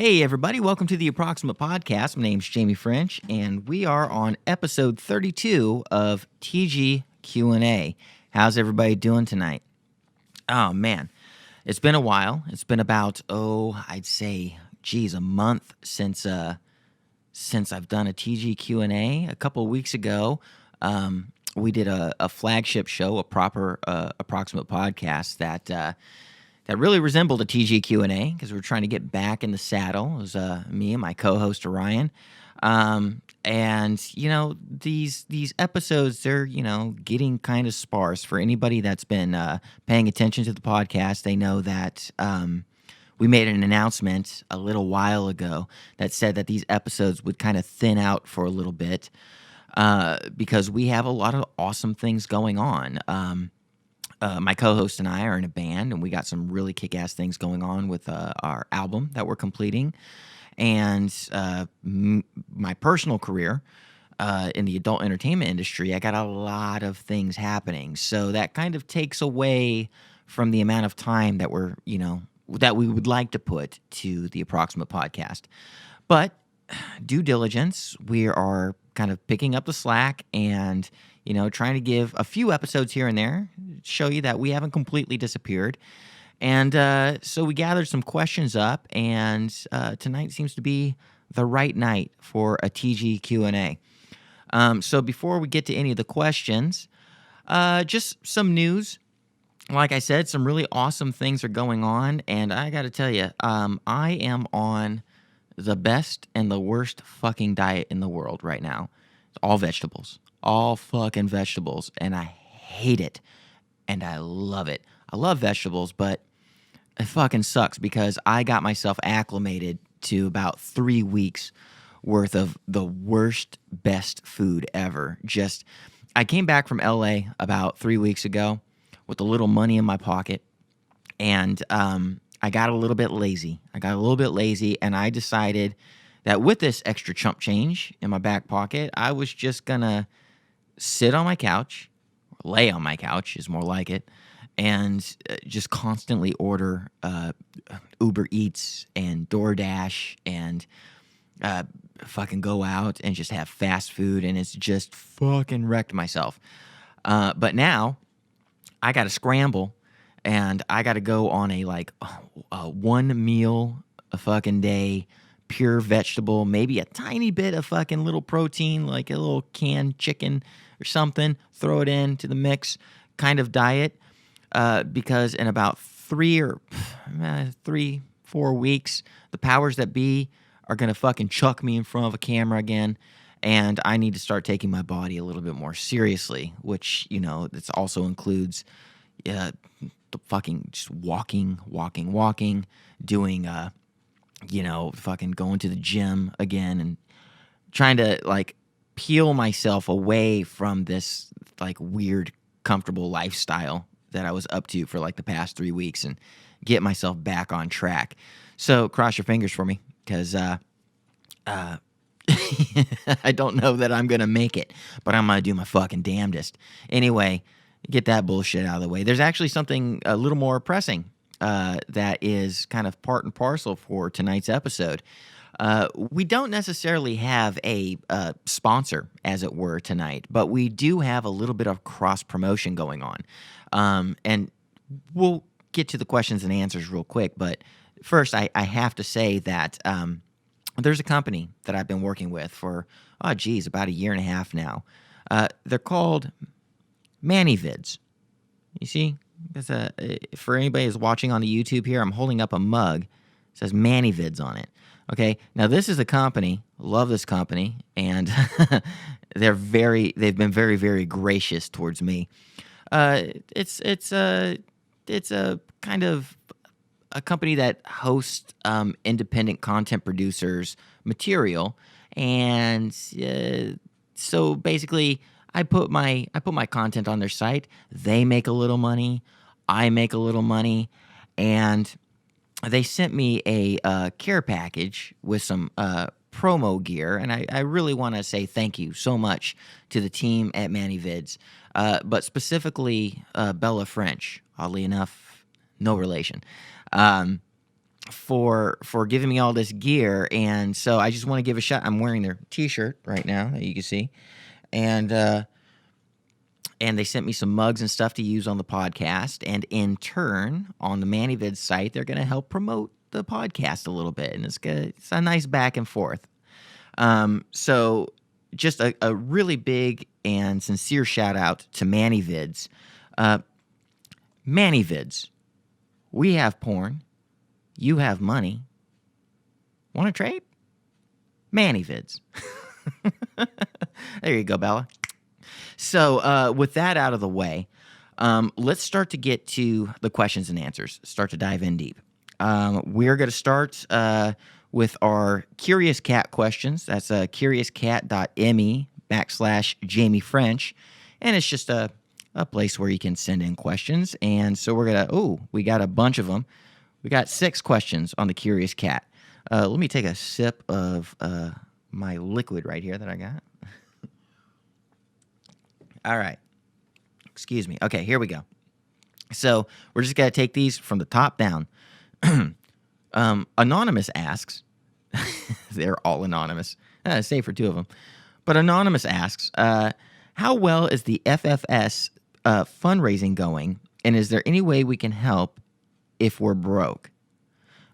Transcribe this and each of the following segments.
Hey, everybody, welcome to the Approximate Podcast. My name's Jamie French, and we are on episode 32 of TGQ&A. How's everybody doing tonight? Oh, man, it's been a while. It's been about, I'd say, a month since I've done a TGQ&A. A couple of weeks ago, we did a flagship show, a proper Approximate Podcast that really resembled a TGQ&A because we were trying to get back in the saddle. It was me and my co-host Orion. And, these episodes, they're, getting kind of sparse. For anybody that's been paying attention to the podcast, they know that we made an announcement a little while ago that said that these episodes would kind of thin out for a little bit because we have a lot of awesome things going on. My co-host and I are in a band, and we got some really kick-ass things going on with our album that we're completing. And my personal career in the adult entertainment industry, I got a lot of things happening. So that kind of takes away from the amount of time that that we would like to put to the Approximate Podcast. But due diligence, we are kind of picking up the slack and trying to give a few episodes here and there, show you that we haven't completely disappeared. And so we gathered some questions up, and tonight seems to be the right night for a TGQ&A. So before we get to any of the questions, just some news. Like I said, some really awesome things are going on, and I got to tell you, I am on the best and the worst fucking diet in the world right now. It's all vegetables. All fucking vegetables, and I hate it, and I love it. I love vegetables, but it fucking sucks because I got myself acclimated to about 3 weeks worth of the worst, best food ever. I came back from LA about 3 weeks ago with a little money in my pocket, and I got a little bit lazy. And I decided that with this extra chump change in my back pocket, I was just gonna sit on my couch, or lay on my couch is more like it, and just constantly order Uber Eats and DoorDash and fucking go out and just have fast food, and it's just fucking wrecked myself. But now I got to scramble, and I got to go on a one meal a fucking day, pure vegetable, maybe a tiny bit of fucking little protein, like a little canned chicken or something, throw it into the mix kind of diet, because in about 4 weeks, the powers that be are going to fucking chuck me in front of a camera again, and I need to start taking my body a little bit more seriously, which, this also includes the fucking just walking, doing, fucking going to the gym again and trying to, peel myself away from this, weird, comfortable lifestyle that I was up to for, the past 3 weeks and get myself back on track. So cross your fingers for me, because I don't know that I'm going to make it, but I'm going to do my fucking damnedest. Anyway, get that bullshit out of the way. There's actually something a little more pressing that is kind of part and parcel for tonight's episode. We don't necessarily have a sponsor, as it were, tonight, but we do have a little bit of cross-promotion going on. And we'll get to the questions and answers real quick, but first I have to say that there's a company that I've been working with for, about a year and a half now. They're called ManyVids. You see? For anybody who's watching on the YouTube here, I'm holding up a mug. It says ManyVids on it. Okay, now this is a company. Love this company, and they've been very, very gracious towards me. It's a kind of a company that hosts independent content producers material, and so basically, I put my content on their site. They make a little money. I make a little money, and they sent me a care package with some promo gear, and I really want to say thank you so much to the team at ManyVids, but specifically Bella French. Oddly enough, no relation. for giving me all this gear. And so I just want to give a shout. I'm wearing their T-shirt right now that you can see, and they sent me some mugs and stuff to use on the podcast. And in turn, on the ManyVids site, they're going to help promote the podcast a little bit, and it's a nice back and forth. So just a really big and sincere shout out to ManyVids. ManyVids, we have porn. You have money. Want to trade? ManyVids. There you go, Bella. So with that out of the way, let's start to get to the questions and answers. Start to dive in deep. We're going to start with our Curious Cat questions. That's curiouscat.me/Jamie French. And it's just a place where you can send in questions. And so we're going to, we got a bunch of them. We got 6 questions on the Curious Cat. Let me take a sip of my liquid right here that I got. All right. Excuse me. Okay, here we go. So we're just going to take these from the top down. Anonymous asks, they're all anonymous, save for 2 of them. But Anonymous asks, how well is the FFS fundraising going? And is there any way we can help if we're broke?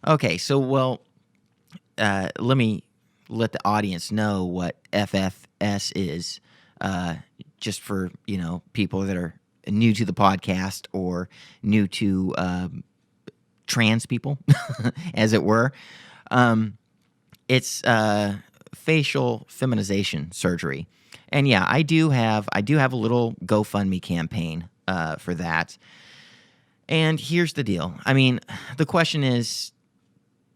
Okay, so, let me let the audience know what FFS is, just for, people that are new to the podcast or new to trans people, as it were. It's facial feminization surgery. And yeah, I do have a little GoFundMe campaign for that. And here's the deal. I mean, the question is,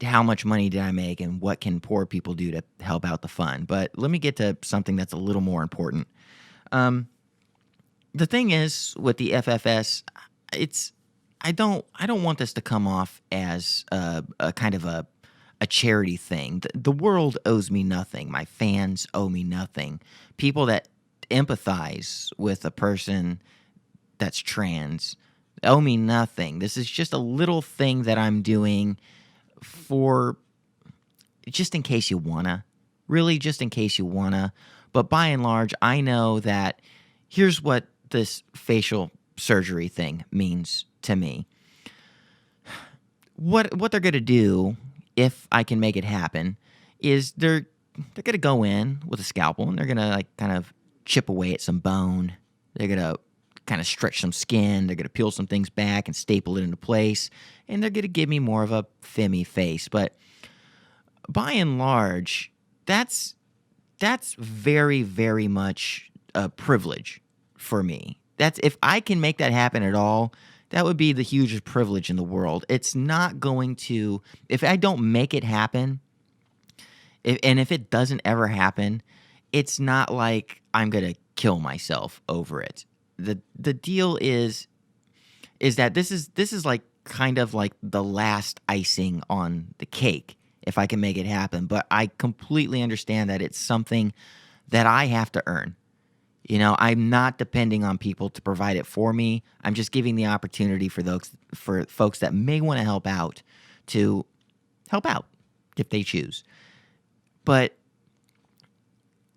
how much money did I make and what can poor people do to help out the fund? But let me get to something that's a little more important. The thing is with the FFS, I don't want this to come off as a kind of a charity thing. The world owes me nothing. My fans owe me nothing. People that empathize with a person that's trans owe me nothing. This is just a little thing that I'm doing for just in case you wanna. Really, just in case you wanna. But by and large, I know that here's what this facial surgery thing means to me. What they're going to do, if I can make it happen, is they're going to go in with a scalpel and they're going to kind of chip away at some bone. They're going to kind of stretch some skin. They're going to peel some things back and staple it into place. And they're going to give me more of a femmy face. But by and large, that's very, very much a privilege for me. That's, if I can make that happen at all, that would be the hugest privilege in the world. It's not going to, if I don't make it happen, if it doesn't ever happen, it's not like I'm going to kill myself over it. The deal is that this is like kind of like the last icing on the cake if I can make it happen. But I completely understand that it's something that I have to earn. I'm not depending on people to provide it for me. I'm just giving the opportunity for folks that may want to help out to help out if they choose. But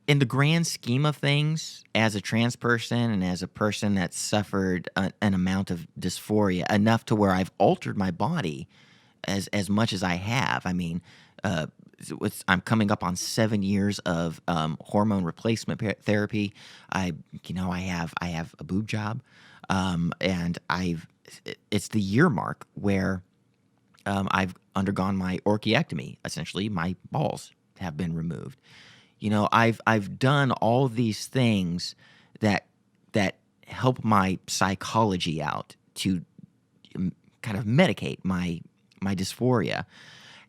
in the grand scheme of things, as a trans person and as a person that suffered an amount of dysphoria, enough to where I've altered my body as much as I have. I mean, I'm coming up on 7 years of hormone replacement therapy. I have a boob job, and it's the year mark where I've undergone my orchiectomy. Essentially, my balls have been removed. I've done all these things that help my psychology out to kind of medicate my dysphoria.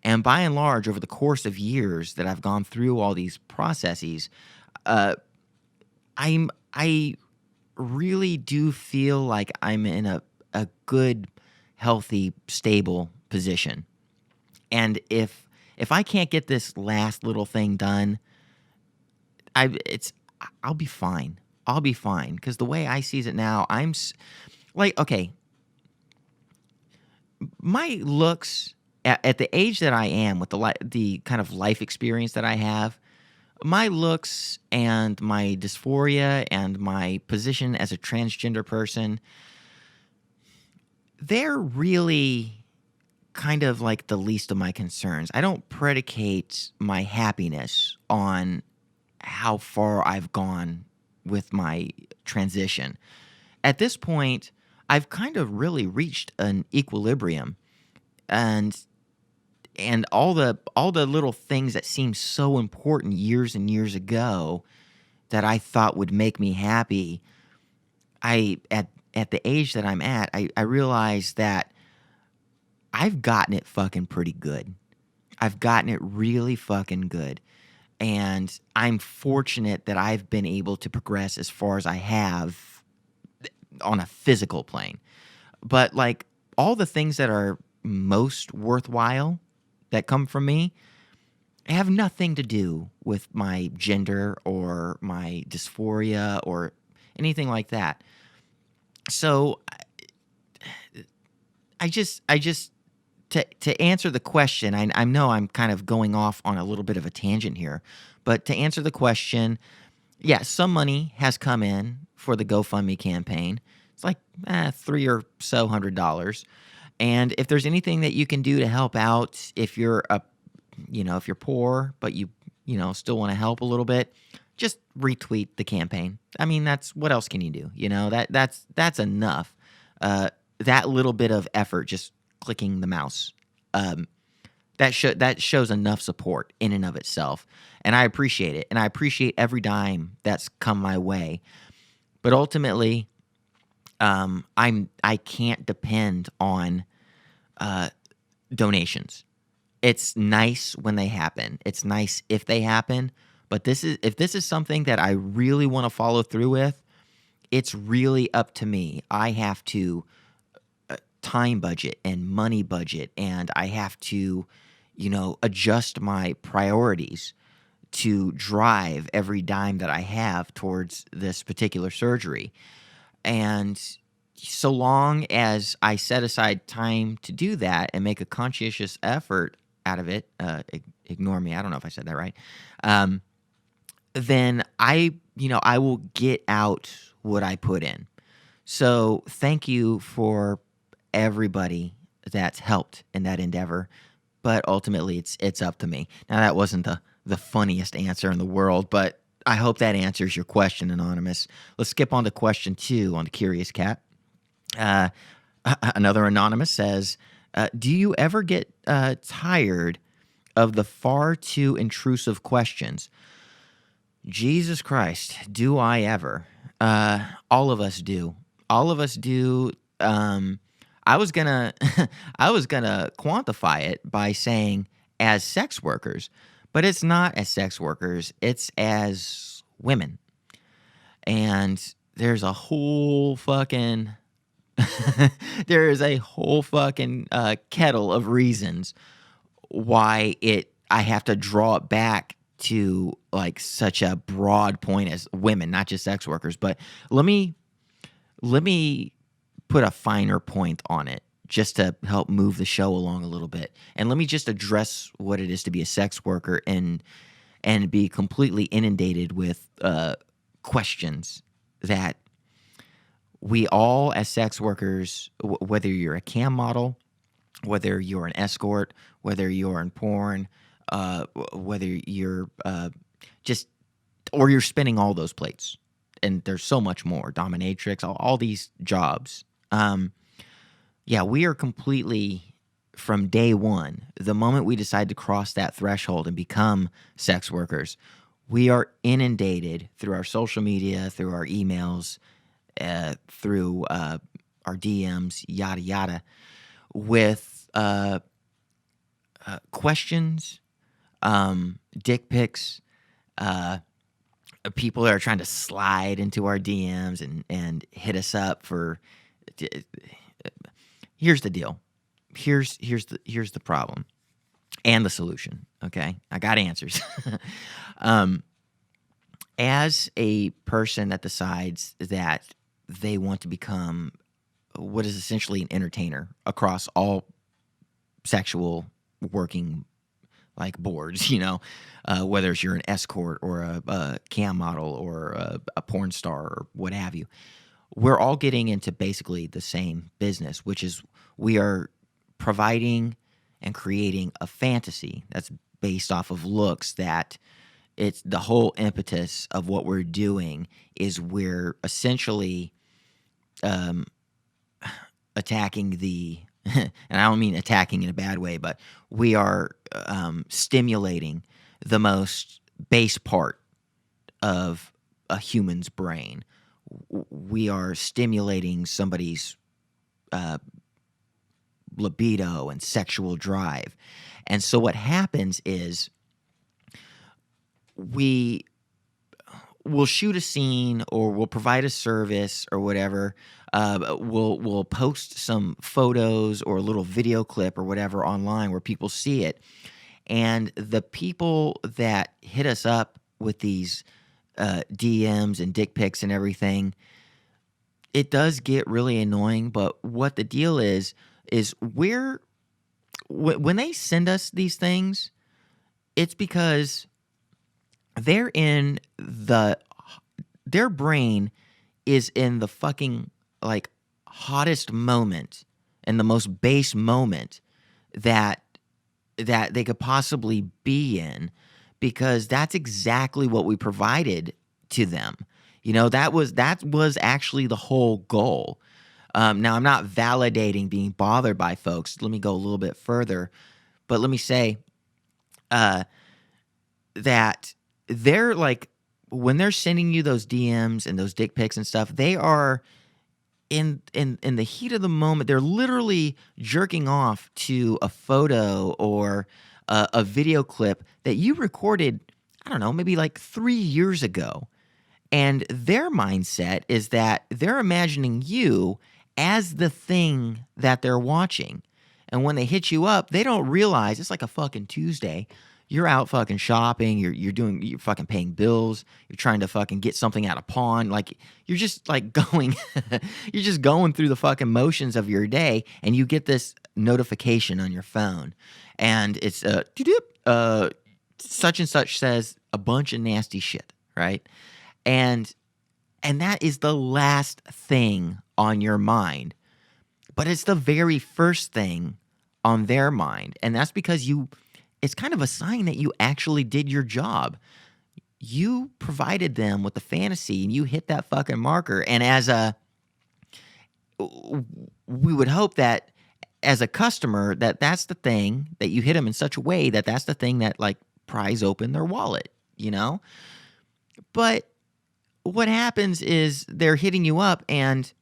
And by and large, over the course of years that I've gone through all these processes, I really do feel like I'm in a good, healthy, stable position. And if I can't get this last little thing done, I'll be fine. I'll be fine, because the way I sees it now, I'm like, okay, my looks at the age that I am, with the kind of life experience that I have, my looks and my dysphoria and my position as a transgender person, they're really kind of like the least of my concerns. I don't predicate my happiness on how far I've gone with my transition. At this point, I've kind of really reached an equilibrium, and all the little things that seemed so important years and years ago that I thought would make me happy, I at the age that I'm at, I realize that I've gotten it fucking pretty good. I've gotten it really fucking good. And I'm fortunate that I've been able to progress as far as I have on a physical plane. But like all the things that are most worthwhile that come from me have nothing to do with my gender or my dysphoria or anything like that. So I just to answer the question, I know I'm kind of going off on a little bit of a tangent here, but to answer the question, yeah, some money has come in for the GoFundMe campaign. It's like $300 or so. And if there's anything that you can do to help out, if you're if you're poor but still want to help a little bit, just retweet the campaign. I mean, that's what else can you do? That's enough. That little bit of effort, just clicking the mouse, that shows enough support in and of itself, and I appreciate it, and I appreciate every dime that's come my way. But ultimately, I can't depend on donations. It's nice when they happen. It's nice if they happen. But if this is something that I really want to follow through with, it's really up to me. I have to time budget and money budget, and I have to, adjust my priorities to drive every dime that I have towards this particular surgery. And so long as I set aside time to do that and make a conscientious effort out of it, ignore me, I don't know if I said that right, then I will get out what I put in. So thank you for everybody that's helped in that endeavor, but ultimately it's up to me. Now, that wasn't the funniest answer in the world, but I hope that answers your question, Anonymous. Let's skip on to question 2 on the Curious Cat. Another Anonymous says, do you ever get tired of the far too intrusive questions? Jesus Christ, do I ever? All of us do. All of us do. I was gonna I was gonna quantify it by saying as sex workers, but it's not as sex workers, it's as women. And there's a whole fucking there is a whole fucking kettle of reasons why I have to draw it back to like such a broad point as women, not just sex workers. But let me put a finer point on it just to help move the show along a little bit. And let me just address what it is to be a sex worker and be completely inundated with questions that we all as sex workers, whether you're a cam model, whether you're an escort, whether you're in porn, whether you're or you're spinning all those plates. And there's so much more, dominatrix, all these jobs. We are completely, from day one, the moment we decide to cross that threshold and become sex workers, we are inundated through our social media, through our emails, through our DMs, yada, yada, with questions, dick pics, people that are trying to slide into our DMs and hit us up for. Here's the deal. Here's the problem and the solution. Okay, I got answers. As a person that decides that they want to become what is essentially an entertainer across all sexual working like boards, whether it's you're an escort or a cam model or a porn star or what have you. We're all getting into basically the same business, which is we are providing and creating a fantasy that's based off of looks. That it's the whole impetus of what we're doing is we're essentially attacking the and I don't mean attacking in a bad way, but we are stimulating the most base part of a human's brain. We are stimulating somebody's libido and sexual drive. And so what happens is we'll shoot a scene or we'll provide a service or whatever. We'll post some photos or a little video clip or whatever online where people see it. And the people that hit us up with these DMs and dick pics and everything, it does get really annoying. But what the deal is when they send us these things, it's because their brain is in the fucking like hottest moment and the most base moment that they could possibly be in, because that's exactly what we provided to them. That was actually the whole goal. Now, I'm not validating being bothered by folks. Let me go a little bit further, but let me say that they're like, when they're sending you those DMs and those dick pics and stuff, they are in the heat of the moment. They're literally jerking off to a photo or a video clip that you recorded, I don't know, maybe like 3 years ago. And their mindset is that they're imagining you as the thing that they're watching. And when they hit you up, they don't realize it's like a fucking Tuesday. You're out fucking shopping. You're fucking paying bills. You're trying to fucking get something out of pawn. Like, you're just like going, you're just going through the fucking motions of your day, and you get this notification on your phone, and it's such and such says a bunch of nasty shit, right? And that is the last thing on your mind, but it's the very first thing on their mind, and that's because it's kind of a sign that you actually did your job. You provided them with the fantasy and you hit that fucking marker. And we would hope that as a customer, that's the thing that you hit them in such a way that that's the thing that like pries open their wallet, But what happens is they're hitting you up and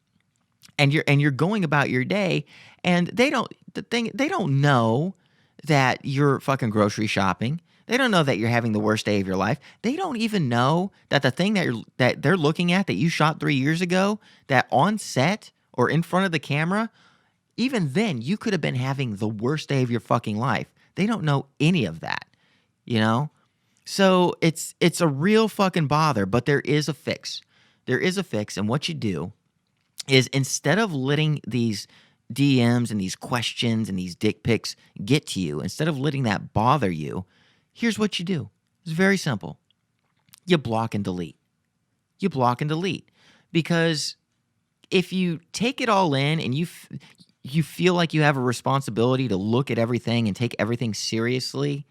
you're going about your day, and they don't know that you're fucking grocery shopping. They don't know that you're having the worst day of your life. They don't even know that the thing that they're looking at that you shot 3 years ago, that on set or in front of the camera, even then you could have been having the worst day of your fucking life. They don't know any of that, So it's a real fucking bother, but there is a fix. There is a fix, and what you do is, instead of letting these DMs and these questions and these dick pics get to you, instead of letting that bother you, here's what you do. It's very simple. You block and delete. You block and delete. Because if you take it all in and you feel like you have a responsibility to look at everything and take everything seriously,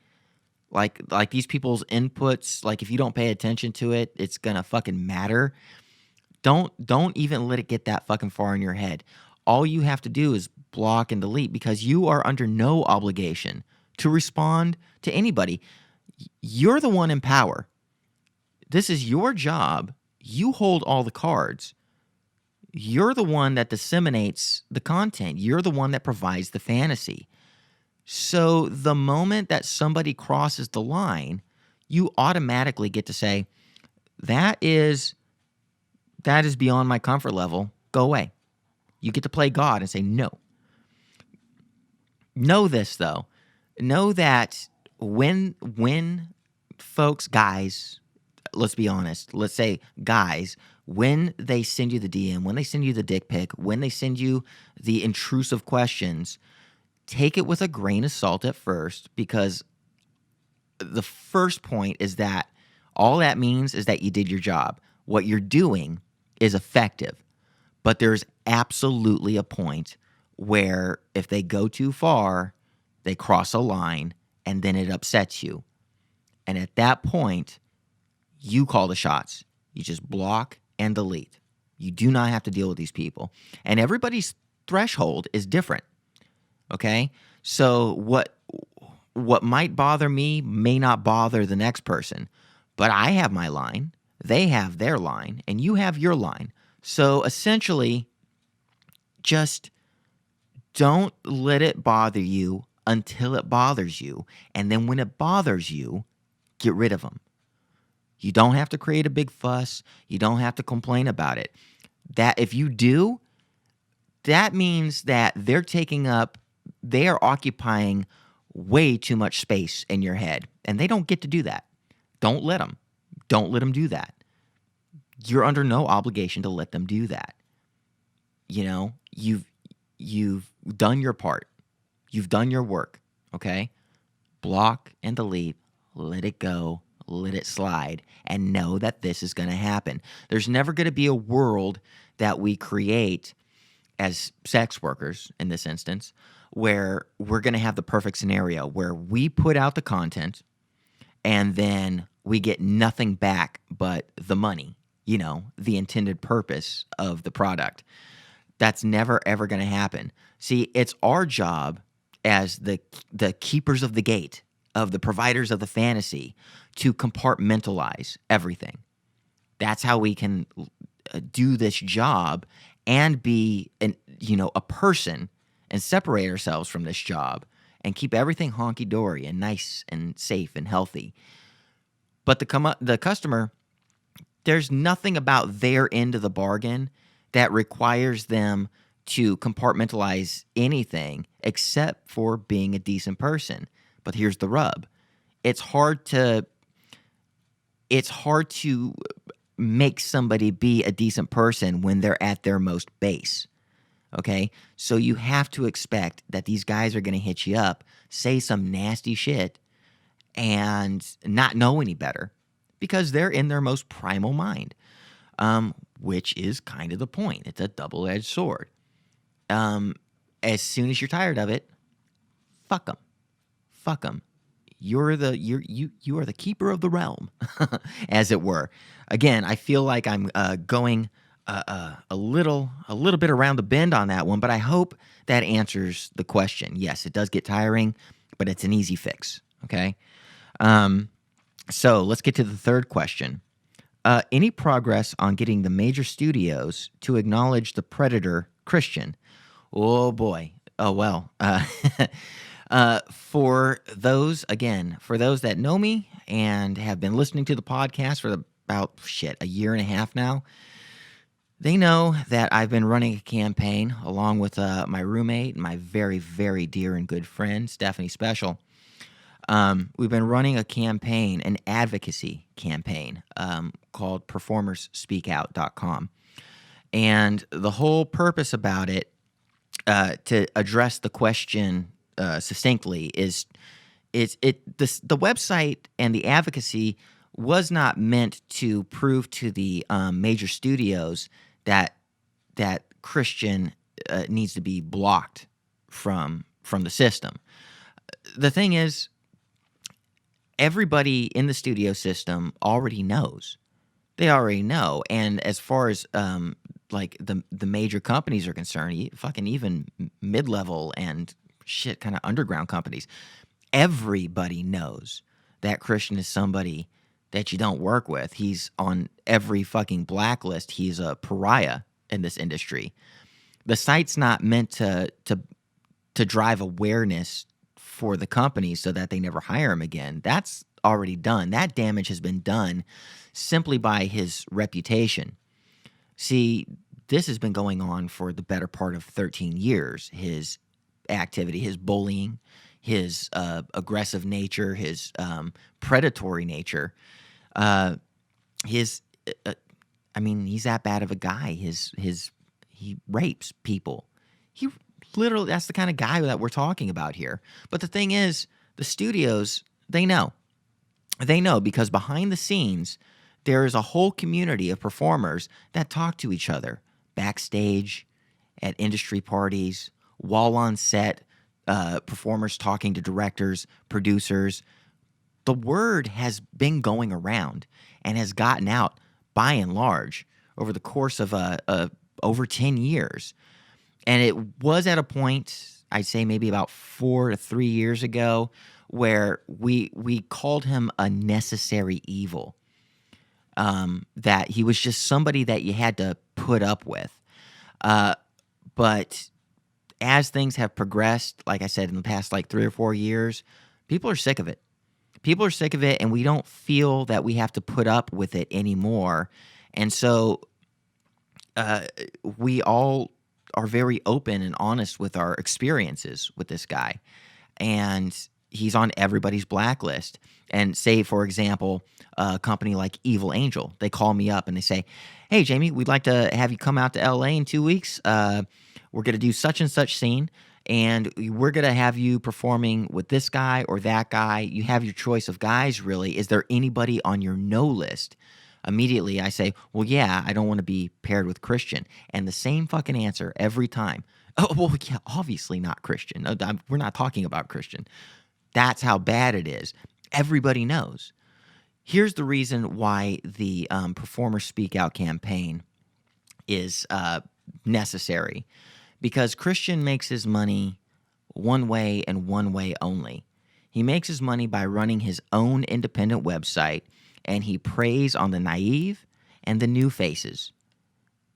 like these people's inputs, like if you don't pay attention to it, it's gonna fucking matter. Don't even let it get that fucking far in your head. All you have to do is block and delete, because you are under no obligation to respond to anybody. You're the one in power. This is your job. You hold all the cards. You're the one that disseminates the content. You're the one that provides the fantasy. So the moment that somebody crosses the line, you automatically get to say, that is beyond my comfort level. Go away. You get to play God and say no. Know this, though. Know that when folks, guys, let's be honest, let's say guys, when they send you the DM, when they send you the dick pic, when they send you the intrusive questions, take it with a grain of salt at first, because the first point is that all that means is that you did your job. What you're doing is effective, but there's absolutely a point where if they go too far, they cross a line, and then it upsets you. And at that point, you call the shots. You just block and delete. You do not have to deal with these people. And everybody's threshold is different. Okay? So what might bother me may not bother the next person. But I have my line, they have their line, and you have your line. So essentially, just don't let it bother you until it bothers you. And then when it bothers you, get rid of them. You don't have to create a big fuss. You don't have to complain about it. That if you do, that means that they are occupying way too much space in your head. And they don't get to do that. Don't let them. Don't let them do that. You're under no obligation to let them do that. You know, you've done your part. You've done your work, okay? Block and delete, let it go, let it slide, and know that this is going to happen. There's never going to be a world that we create as sex workers, in this instance, where we're going to have the perfect scenario where we put out the content and then we get nothing back but the money, the intended purpose of the product. That's never, ever going to happen. See, it's our job as the keepers of the gate, of the providers of the fantasy, to compartmentalize everything. That's how we can do this job and be a person and separate ourselves from this job and keep everything honky-dory and nice and safe and healthy. But the customer, there's nothing about their end of the bargain that requires them to compartmentalize anything except for being a decent person. But here's the rub. It's hard to make somebody be a decent person when they're at their most base. Okay? So you have to expect that these guys are going to hit you up, say some nasty shit, and not know any better because they're in their most primal mind, which is kind of the point. It's a double-edged sword. As soon as you're tired of it, fuck them. Fuck them. You are the keeper of the realm, as it were. Again, I feel like I'm going a little bit around the bend on that one, but I hope that answers the question. Yes, it does get tiring, but it's an easy fix. Okay. So let's get to the third question. Any progress on getting the major studios to acknowledge the predator Christian? Oh boy. Oh well. For those that know me and have been listening to the podcast for about a year and a half now, they know that I've been running a campaign along with my roommate and my very, very dear and good friend, Stephanie Special. We've been running a campaign, an advocacy campaign called performersspeakout.com. And the whole purpose about it, to address the question succinctly, is the website and the advocacy was not meant to prove to the major studios that Christian needs to be blocked from the system. The thing is, everybody in the studio system already knows. They already know. And as far as the major companies are concerned, fucking even mid-level and kind of underground companies, everybody knows that Christian is somebody that you don't work with. He's on every fucking blacklist. He's a pariah in this industry. The site's not meant to drive awareness for the company so that they never hire him again. That's already done. That damage has been done simply by his reputation. See, this has been going on for the better part of 13 years. His activity, his bullying, his aggressive nature, his predatory nature. He's that bad of a guy. He rapes people. He literally, that's the kind of guy that we're talking about here. But the thing is, the studios, they know. They know because behind the scenes, there is a whole community of performers that talk to each other backstage, at industry parties, while on set, performers talking to directors, producers. The word has been going around and has gotten out by and large over the course of over 10 years. And it was at a point, I'd say maybe about 4 to 3 years ago, where we called him a necessary evil. That he was just somebody that you had to put up with. But as things have progressed, like I said, in the past like 3 or 4 years, people are sick of it. People are sick of it, and we don't feel that we have to put up with it anymore. And so we all are very open and honest with our experiences with this guy. And he's on everybody's blacklist. And say, for example, a company like Evil Angel, they call me up and they say, hey, Jamie, we'd like to have you come out to LA in 2 weeks. We're going to do such and such scene, and we're going to have you performing with this guy or that guy. You have your choice of guys, really. Is there anybody on your no list? Immediately, I say, well, yeah, I don't want to be paired with Christian. And the same fucking answer every time. Oh, well, yeah, obviously not Christian. No, we're not talking about Christian. That's how bad it is. Everybody knows. Here's the reason why the Performer Speak Out campaign is necessary. Because Christian makes his money one way and one way only. He makes his money by running his own independent website, and he preys on the naive and the new faces.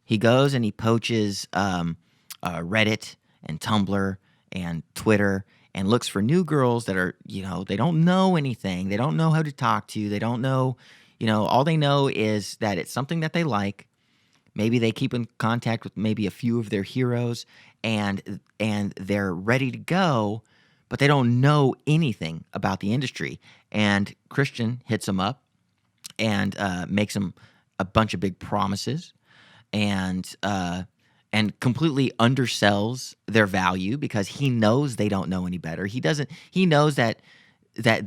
He goes and he poaches Reddit and Tumblr and Twitter and looks for new girls that are, they don't know anything. They don't know how to talk to. They don't know, all they know is that it's something that they like. Maybe they keep in contact with maybe a few of their heroes, and they're ready to go, but they don't know anything about the industry. And Christian hits them up and makes them a bunch of big promises, and completely undersells their value because he knows they don't know any better. He knows that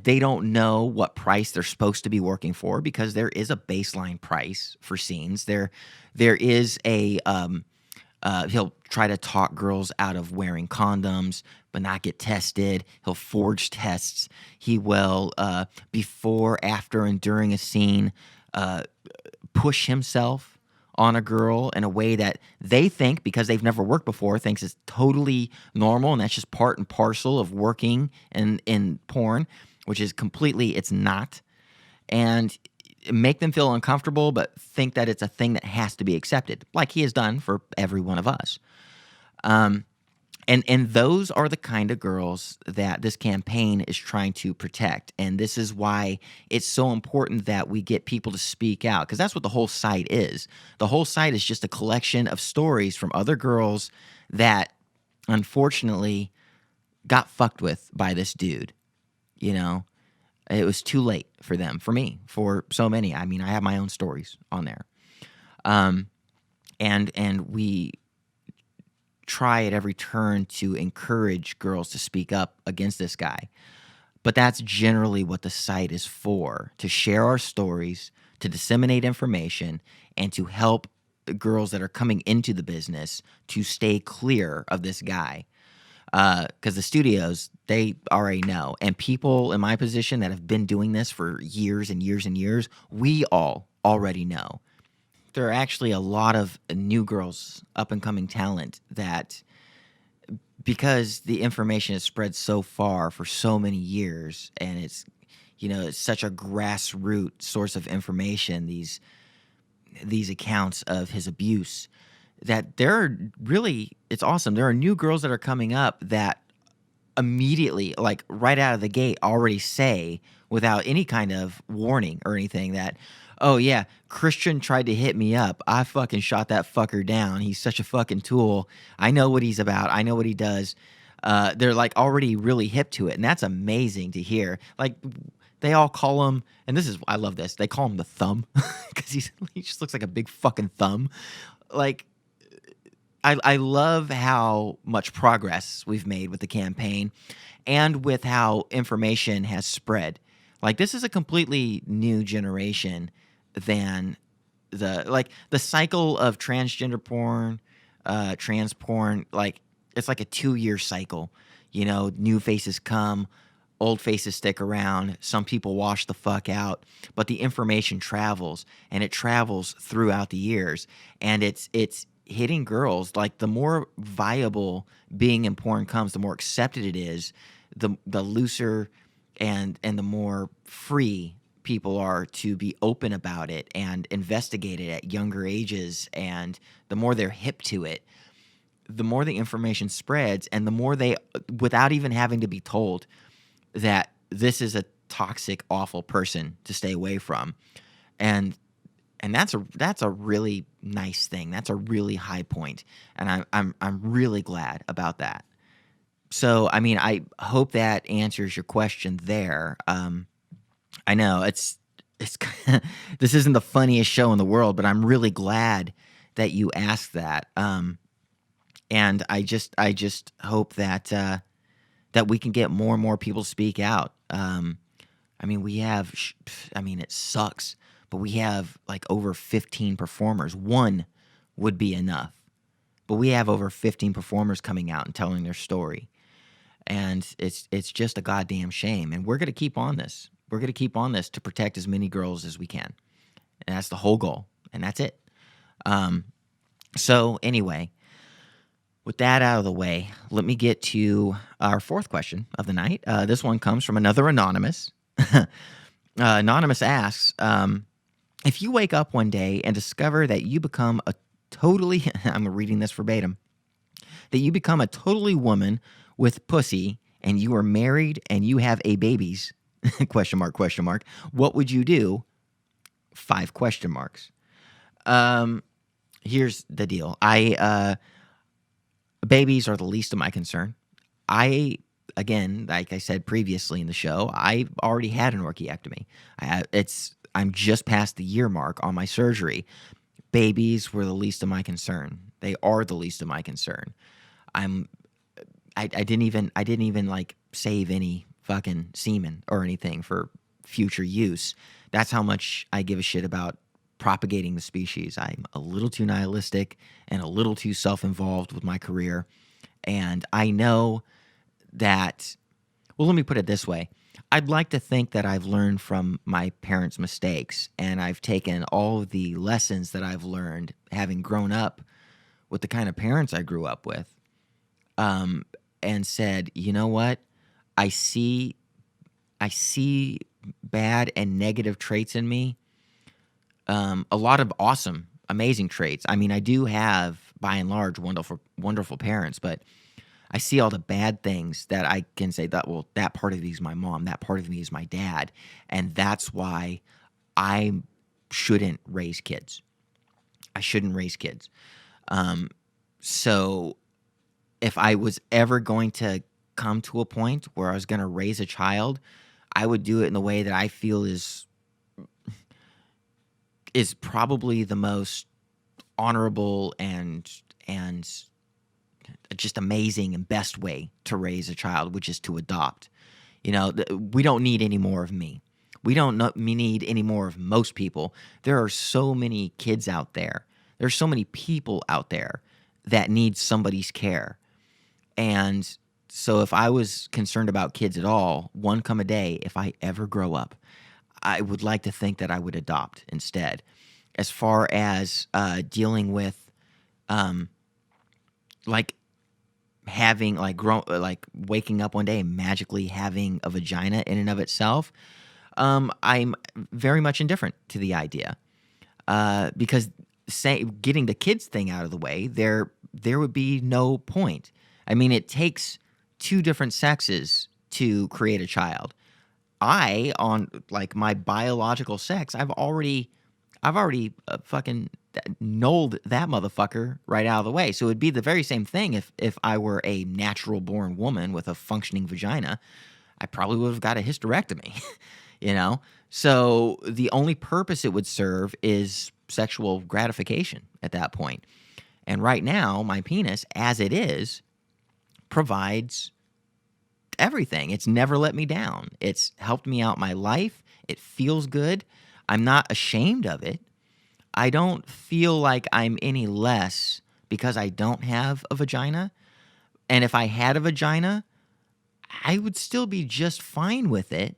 they don't know what price they're supposed to be working for, because there is a baseline price for scenes. There is a he'll try to talk girls out of wearing condoms but not get tested. He'll forge tests. He will before, after, and during a scene push himself on a girl in a way that they think, because they've never worked before, thinks is totally normal, and that's just part and parcel of working in porn, which is completely, it's not. And make them feel uncomfortable, but think that it's a thing that has to be accepted, like he has done for every one of us. And those are the kind of girls that this campaign is trying to protect. And this is why it's so important that we get people to speak out, because that's what the whole site is. The whole site is just a collection of stories from other girls that unfortunately got fucked with by this dude. It was too late for them, for me, for so many. I mean, I have my own stories on there. And we try at every turn to encourage girls to speak up against this guy. But that's generally what the site is for, to share our stories, to disseminate information, and to help girls that are coming into the business to stay clear of this guy. Because the studios, they already know. And people in my position that have been doing this for years and years and years, we all already know. There are actually a lot of new girls, up-and-coming talent, that because the information is spread so far for so many years, and it's such a grassroots source of information, these accounts of his abuse, that it's awesome. There are new girls that are coming up that immediately, like right out of the gate, already say, without any kind of warning or anything, that, oh yeah, Christian tried to hit me up. I fucking shot that fucker down. He's such a fucking tool. I know what he's about. I know what he does. They're like already really hip to it. And that's amazing to hear. Like, they all call him, and I love this. They call him the thumb because he just looks like a big fucking thumb. Like, I love how much progress we've made with the campaign and with how information has spread. Like, this is a completely new generation than the cycle of transgender porn, trans porn. Like, it's like a 2-year cycle. New faces come, old faces stick around. Some people wash the fuck out, but the information travels, and it travels throughout the years, and it's hitting girls. Like, the more viable being in porn comes, the more accepted it is, the looser and the more free people are to be open about it and investigate it at younger ages, and the more they're hip to it, the more the information spreads, and the more they, without even having to be told that this is a toxic, awful person to stay away from. And that's a really nice thing. That's a really high point, and I'm really glad about that. So, I mean, I hope that answers your question there. I know it's this isn't the funniest show in the world, but I'm really glad that you asked that. And I just hope that that we can get more and more people to speak out. I mean, it sucks, but we have like over 15 performers. One would be enough, but we have over 15 performers coming out and telling their story. And it's just a goddamn shame. And we're going to keep on this. We're going to keep on this to protect as many girls as we can. And that's the whole goal. And that's it. So anyway, with that out of the way, let me get to our fourth question of the night. This one comes from another anonymous. Anonymous asks, if you wake up one day and discover that you become a totally, I'm reading this verbatim, that you become a totally woman with pussy, and you are married and you have babies, question mark, what would you do? 5 question marks. Here's the deal. Babies are the least of my concern. Again, like I said previously in the show, I already had an orchiectomy. I'm just past the year mark on my surgery. Babies were the least of my concern. They are the least of my concern. I didn't even like save any fucking semen or anything for future use. That's how much I give a shit about propagating the species. I'm a little too nihilistic and a little too self-involved with my career. And I know that, well, let me put it this way. I'd like to think that I've learned from my parents' mistakes, and I've taken all of the lessons that I've learned having grown up with the kind of parents I grew up with, and said, you know what? I see bad and negative traits in me. A lot of awesome, amazing traits. I mean, I do have, by and large, wonderful parents, but I see all the bad things that I can say that, well, that part of me is my mom, that part of me is my dad, and that's why I shouldn't raise kids. I shouldn't raise kids. So if I was ever going to come to a point where I was going to raise a child, I would do it in the way that I feel is probably the most honorable and just amazing and best way to raise a child, which is to adopt. We don't need any more of me. We don't need any more of most people. There are so many kids out there. There's so many people out there that need somebody's care. And so if I was concerned about kids at all, one come a day, if I ever grow up, I would like to think that I would adopt instead. As far as dealing with waking up one day and magically having a vagina in and of itself, I'm very much indifferent to the idea, because getting the kids thing out of the way, there would be no point. I mean, it takes 2 different sexes to create a child. On my biological sex, I've already fucking nulled that motherfucker right out of the way. So it'd be the very same thing if I were a natural born woman with a functioning vagina. I probably would have got a hysterectomy, So the only purpose it would serve is sexual gratification at that point. And right now, my penis, as it is, provides everything. It's never let me down. It's helped me out my life. It feels good. I'm not ashamed of it. I don't feel like I'm any less because I don't have a vagina. And if I had a vagina, I would still be just fine with it.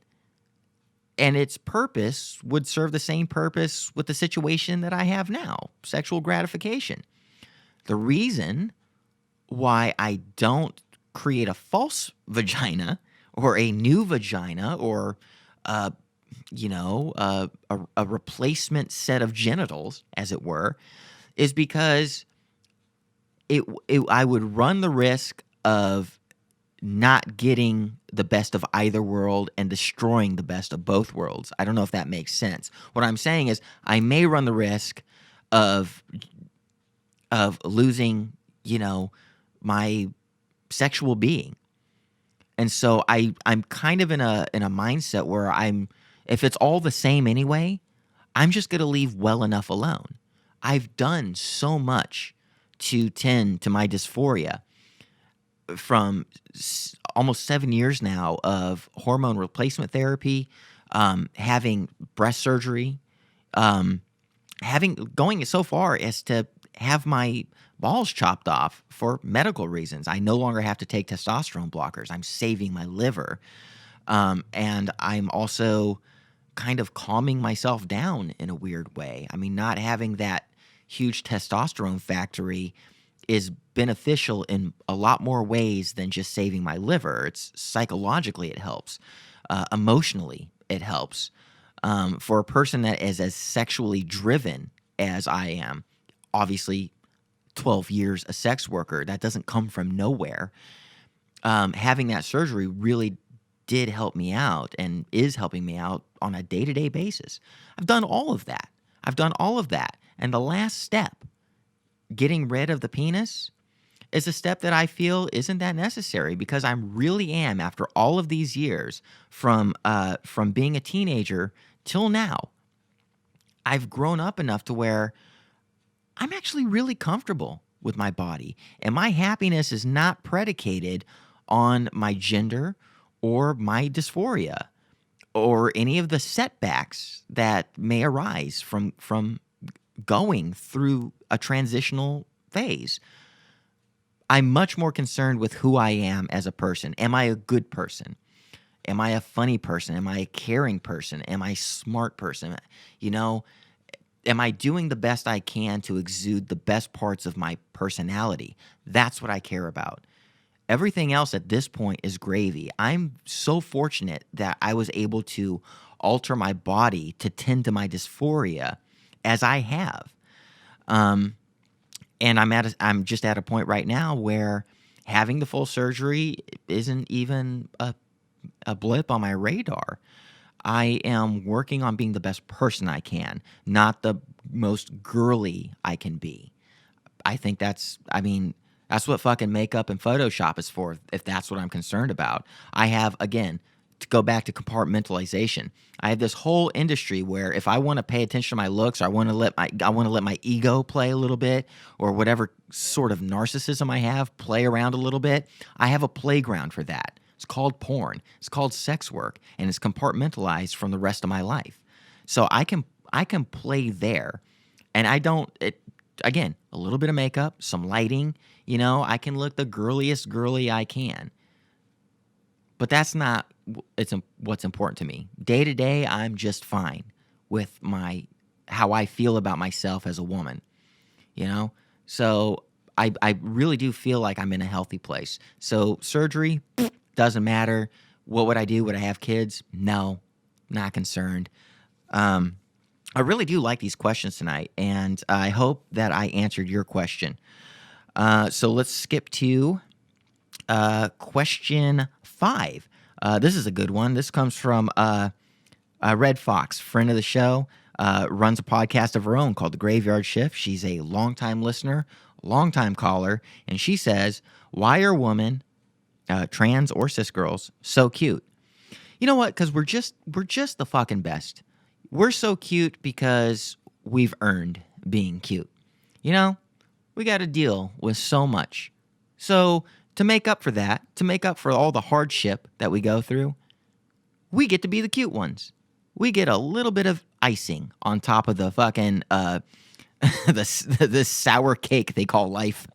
And its purpose would serve the same purpose with the situation that I have now, sexual gratification. The reason why I don't create a false vagina or a new vagina or, a replacement set of genitals, as it were, is because I would run the risk of not getting the best of either world and destroying the best of both worlds. I don't know if that makes sense. What I'm saying is I may run the risk of losing, my sexual being. And so I'm kind of in a mindset where if it's all the same anyway, I'm just going to leave well enough alone. I've done so much to tend to my dysphoria from almost 7 years now of hormone replacement therapy, having breast surgery, going so far as to have my balls chopped off for medical reasons. I no longer have to take testosterone blockers. I'm saving my liver. And I'm also kind of calming myself down in a weird way. I mean, not having that huge testosterone factory is beneficial in a lot more ways than just saving my liver. It's psychologically, it helps. Emotionally, it helps. For a person that is as sexually driven as I am, obviously 12 years a sex worker, that doesn't come from nowhere. Having that surgery really did help me out and is helping me out on a day-to-day basis. I've done all of that. And the last step, getting rid of the penis, is a step that I feel isn't that necessary because I really am, after all of these years, from being a teenager till now, I've grown up enough to where I'm actually really comfortable with my body. And my happiness is not predicated on my gender or my dysphoria or any of the setbacks that may arise from going through a transitional phase. I'm much more concerned with who I am as a person. Am I a good person? Am I a funny person? Am I a caring person? Am I a smart person? Am I doing the best I can to exude the best parts of my personality? That's what I care about. Everything else at this point is gravy. I'm so fortunate that I was able to alter my body to tend to my dysphoria as I have. And I'm just at a point right now where having the full surgery isn't even a blip on my radar. I am working on being the best person I can, not the most girly I can be. I think that's what fucking makeup and Photoshop is for, if that's what I'm concerned about. I have, again, to go back to compartmentalization, I have this whole industry where if I want to pay attention to my looks, or I want to let my ego play a little bit, or whatever sort of narcissism I have play around a little bit, I have a playground for that. It's called porn. It's called sex work, and it's compartmentalized from the rest of my life. So I can play there, and I don't. Again, a little bit of makeup, some lighting. I can look the girliest girly I can. But that's not what's important to me. Day to day, I'm just fine with how I feel about myself as a woman. So I really do feel like I'm in a healthy place. So surgery doesn't matter. What would I do? Would I have kids? No, not concerned. I really do like these questions tonight, and I hope that I answered your question. So let's skip to question 5. This is a good one. This comes from Red Fox, friend of the show, runs a podcast of her own called The Graveyard Shift. She's a longtime listener, longtime caller, and she says, "Why are women, trans or cis girls, so cute?" You know what? Because we're just the fucking best. We're so cute because we've earned being cute. We got to deal with so much. So to make up for that, to make up for all the hardship that we go through, we get to be the cute ones. We get a little bit of icing on top of the fucking the sour cake they call life.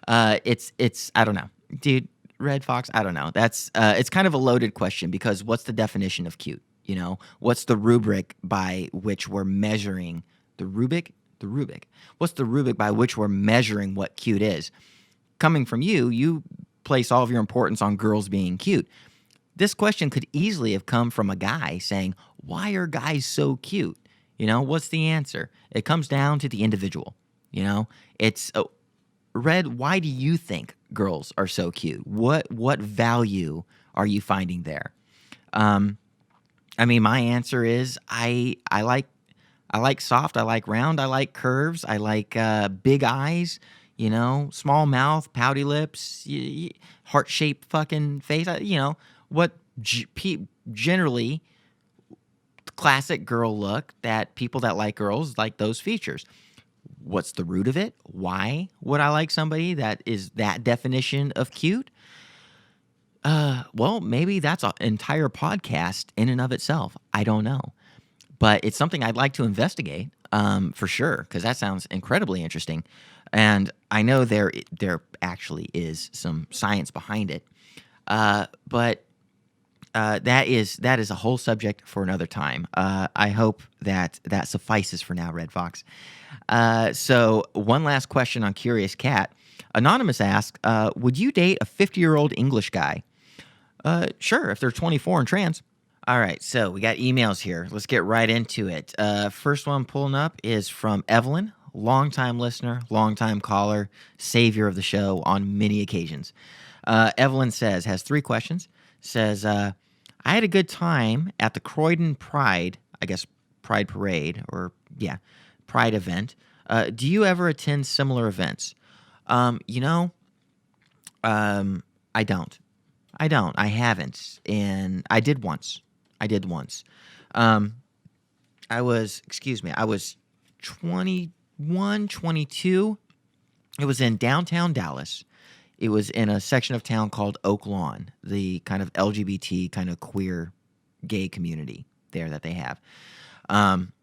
It's I don't know, dude. Red Fox, I don't know. That's it's kind of a loaded question because what's the definition of cute? You know, what's the rubric by which we're measuring the rubric? The rubric. What's the rubric by which we're measuring what cute is? Coming from you, you place all of your importance on girls being cute. This question could easily have come from a guy saying, "Why are guys so cute?" You know, what's the answer? It comes down to the individual. You know, it's Red. Why do you think girls are so cute? What value are you finding there? I mean, my answer is I like soft, I like round, I like curves, I like big eyes, you know, small mouth, pouty lips, heart shaped fucking face. You know what? Generally, classic girl look that people that like girls like those features. What's the root of it? Why would I like somebody that is that definition of cute? Well, maybe that's an entire podcast in and of itself. I don't know. But it's something I'd like to investigate for sure, because that sounds incredibly interesting. And I know there actually is some science behind it. But that is a whole subject for another time. I hope that suffices for now, Red Fox. So one last question on Curious Cat. Anonymous asks, would you date a 50-year-old English guy? Sure, if they're 24 and trans. All right, so we got emails here. Let's get right into it. First one pulling up is from Evelyn, longtime listener, longtime caller, savior of the show on many occasions. Evelyn has 3 questions. Says, I had a good time at the Croydon Pride, I guess Pride Parade, or Pride event. Do you ever attend similar events? I don't. I haven't. And I did once. I was 21, 22. It was in downtown Dallas. It was in a section of town called Oak Lawn, the kind of LGBT, kind of queer, gay community there that they have.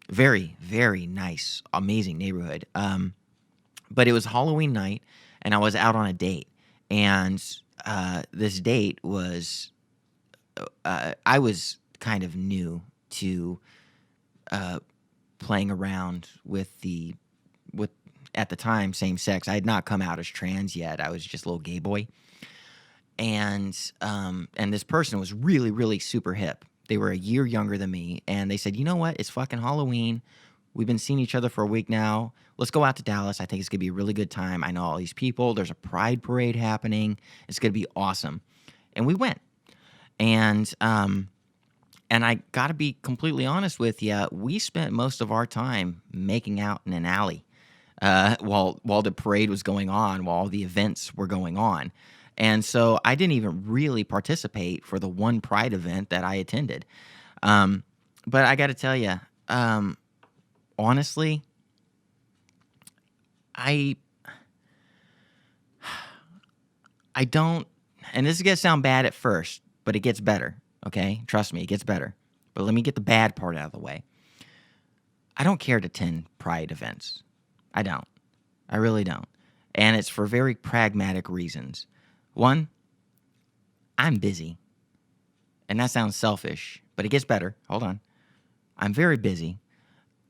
Very, very nice, amazing neighborhood. But it was Halloween night, and I was out on a date. And this date was, I was kind of new to playing around with at the time, same sex. I had not come out as trans yet. I was just a little gay boy. And this person was really, really super hip. They were a year younger than me. And they said, you know what? It's fucking Halloween. We've been seeing each other for a week now. Let's go out to Dallas. I think it's going to be a really good time. I know all these people. There's a pride parade happening. It's going to be awesome. And we went. And I got to be completely honest with you. We spent most of our time making out in an alley while the parade was going on, while the events were going on. And so I didn't even really participate for the one pride event that I attended. But I got to tell you, honestly, I don't, and this is going to sound bad at first, but it gets better, okay? Trust me, it gets better. But let me get the bad part out of the way. I don't care to attend pride events. I don't. I really don't. And it's for very pragmatic reasons. One, I'm busy. And that sounds selfish, but it gets better. Hold on. I'm very busy.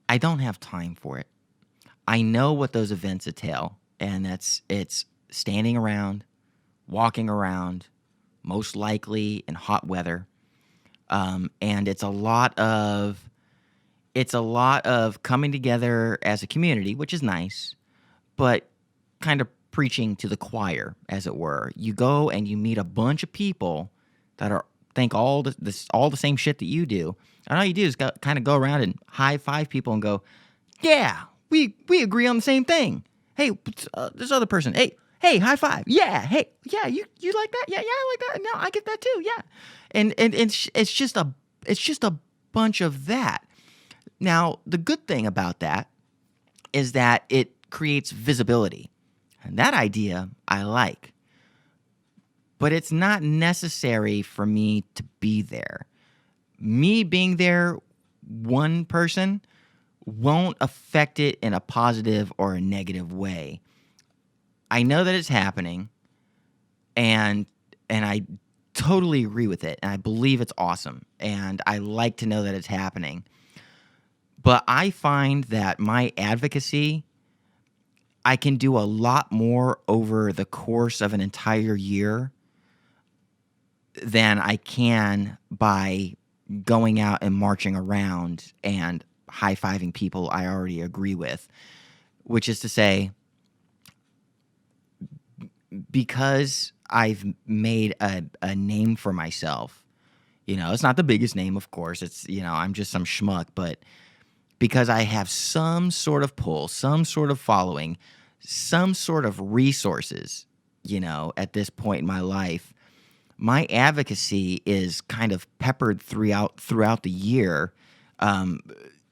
I don't have time for it. I know what those events entail, and it's standing around, walking around, most likely in hot weather, and it's a lot of coming together as a community, which is nice, but kind of preaching to the choir, as it were. You go and you meet a bunch of people that think all the same shit that you do, and all you do is kind of go around and high five people and go, yeah, we agree on the same thing. Hey, this other person, hey, high five. Yeah, hey, yeah, you like that? Yeah, I like that. No, I get that too. Yeah, and it's just a bunch of that. Now, the good thing about that is that it creates visibility. And that idea I like. But it's not necessary for me to be there. Me being there, one person, won't affect it in a positive or a negative way. I know that it's happening, and I totally agree with it, and I believe it's awesome, and I like to know that it's happening. But I find that my advocacy, I can do a lot more over the course of an entire year than I can by going out and marching around and high-fiving people I already agree with. Which is to say, because I've made a name for myself, it's not the biggest name, of course. It's, I'm just some schmuck, but because I have some sort of pull, some sort of following, some sort of resources, at this point in my life, my advocacy is kind of peppered throughout the year,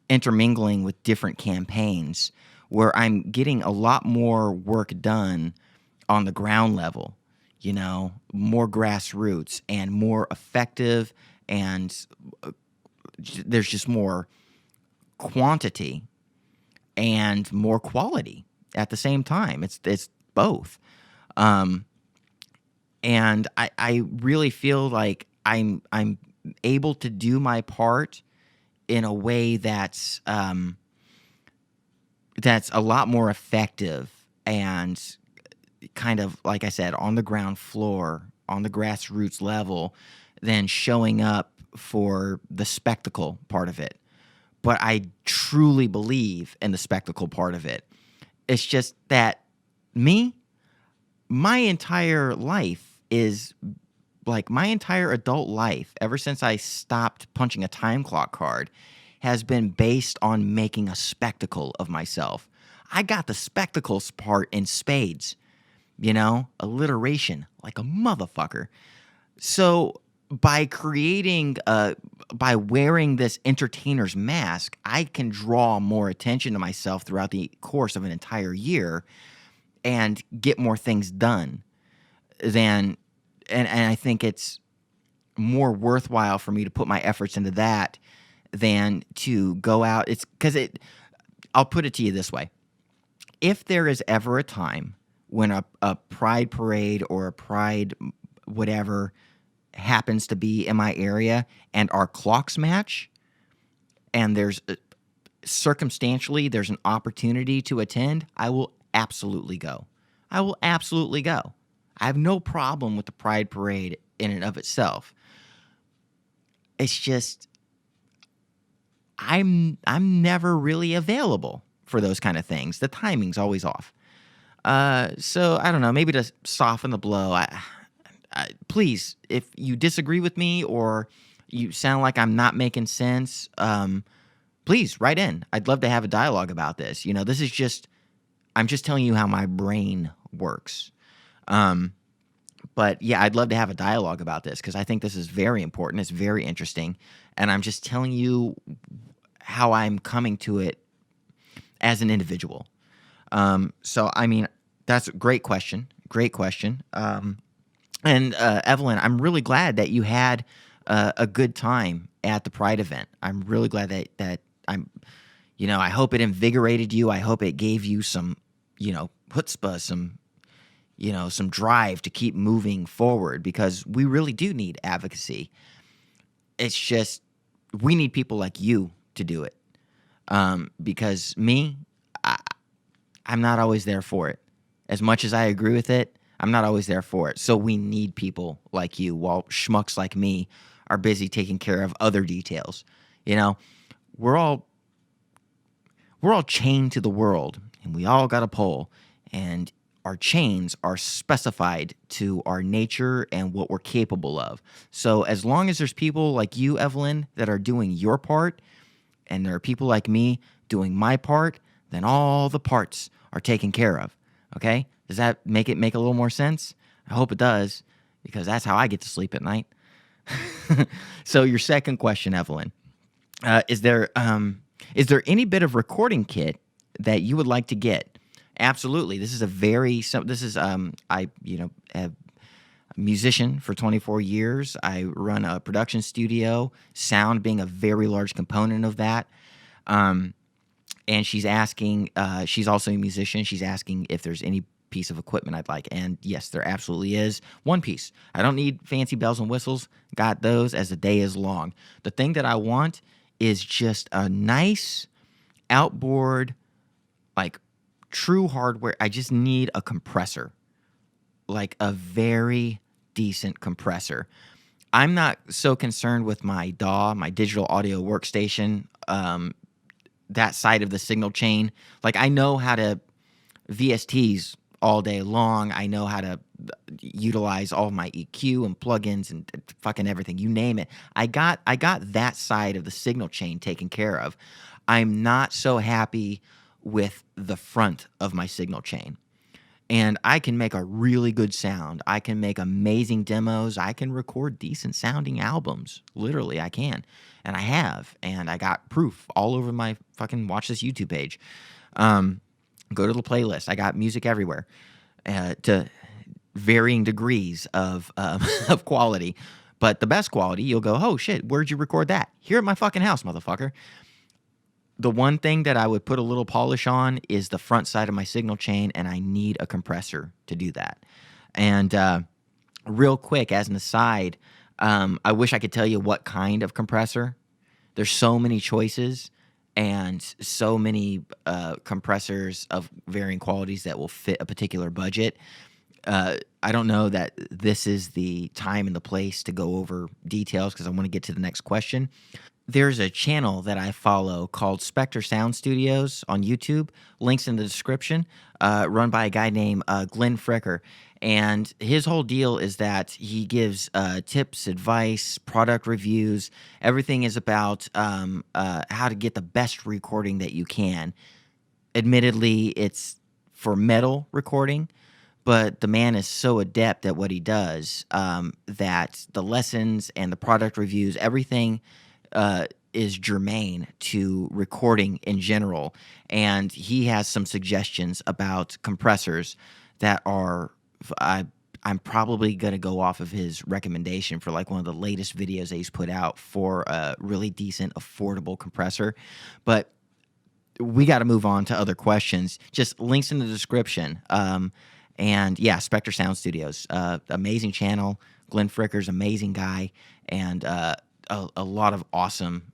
intermingling with different campaigns where I'm getting a lot more work done on the ground level, more grassroots and more effective, and there's just more quantity and more quality at the same time. It's both. And I really feel like I'm able to do my part in a way that's a lot more effective and kind of, like I said, on the ground floor, on the grassroots level, than showing up for the spectacle part of it. But I truly believe in the spectacle part of it. It's just that my entire life is, like, my entire adult life, ever since I stopped punching a time clock card, has been based on making a spectacle of myself. I got the spectacles part in spades, alliteration like a motherfucker. So by by wearing this entertainer's mask, I can draw more attention to myself throughout the course of an entire year and get more things done and I think it's more worthwhile for me to put my efforts into that than to go out. It's because I'll put it to you this way. If there is ever a time when a pride parade or a pride whatever happens to be in my area and our clocks match, and circumstantially there's an opportunity to attend, I will absolutely go. I will absolutely go. I have no problem with the pride parade in and of itself. It's just I'm never really available for those kind of things. The timing's always off. So I don't know, maybe to soften the blow, please, if you disagree with me or you sound like I'm not making sense, please write in. I'd love to have a dialogue about this. This is just, I'm just telling you how my brain works. But yeah, I'd love to have a dialogue about this because I think this is very important. It's very interesting. And I'm just telling you how I'm coming to it as an individual. So, I mean, that's a great question. Great question. And Evelyn, I'm really glad that you had a good time at the Pride event. I'm really glad that I hope it invigorated you. I hope it gave you some, chutzpah, some drive to keep moving forward because we really do need advocacy. It's just, we need people like you to do it. Because I'm not always there for it. As much as I agree with it, I'm not always there for it. So we need people like you while schmucks like me are busy taking care of other details. We're all chained to the world and we all got a pole, and our chains are specified to our nature and what we're capable of. So as long as there's people like you, Evelyn, that are doing your part, and there are people like me doing my part, then all the parts are taken care of. Okay? Does that make a little more sense? I hope it does, because that's how I get to sleep at night. So your second question, Evelyn, is there any bit of recording kit that you would like to get? Absolutely. This is a very this is I a musician for 24 years. I run a production studio, sound being a very large component of that. Um and she's asking, she's also a musician. She's asking if there's any piece of equipment I'd like. And yes, there absolutely is. One piece. I don't need fancy bells and whistles. Got those as the day is long. The thing that I want is just a nice outboard, like true hardware. I just need a compressor, like a very decent compressor. I'm not so concerned with my DAW, my digital audio workstation, that side of the signal chain. Like, I know how to VSTs all day long. I know how to utilize all of my EQ and plugins and fucking everything. You name it. I got that side of the signal chain taken care of. I'm not so happy with the front of my signal chain. And I can make a really good sound. I can make amazing demos. I can record decent sounding albums. Literally, I can. And I have. And I got proof all over my fucking watch this YouTube page. Go to the playlist. I got music everywhere to varying degrees of of quality. But the best quality, you'll go, oh shit, where'd you record that? Here at my fucking house, motherfucker. The one thing that I would put a little polish on is the front side of my signal chain, and I need a compressor to do that. And real quick, as an aside, I wish I could tell you what kind of compressor. There's so many choices and so many compressors of varying qualities that will fit a particular budget. I don't know that this is the time and the place to go over details because I want to get to the next question. There's a channel that I follow called Spectre Sound Studios on YouTube. Links in the description. Run by a guy named Glenn Fricker. And his whole deal is that he gives tips, advice, product reviews. Everything is about how to get the best recording that you can. Admittedly, it's for metal recording, but the man is so adept at what he does that the lessons and the product reviews, everything is germane to recording in general. And he has some suggestions about compressors that are, I'm probably going to go off of his recommendation for like one of the latest videos that he's put out for a really decent, affordable compressor. But we got to move on to other questions. Just links in the description. And yeah, Spectre Sound Studios, amazing channel. Glenn Fricker's amazing guy. And, a lot of awesome,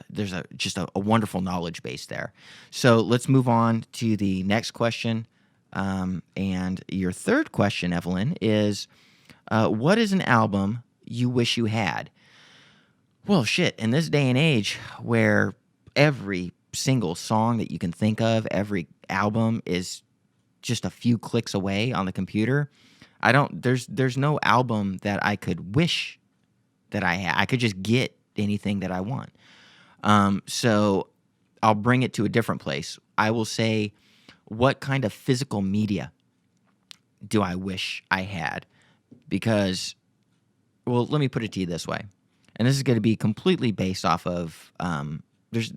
there's just a wonderful knowledge base there. So let's move on to the next question. And your third question, Evelyn, is what is an album you wish you had? Well, shit, in this day and age where every single song that you can think of, every album is just a few clicks away on the computer, there's no album that I could wish that I had. I could just get anything that I want. So I'll bring it to a different place. I will say, what kind of physical media do I wish I had? Because, well, let me put it to you this way. And this is going to be completely based off of, there's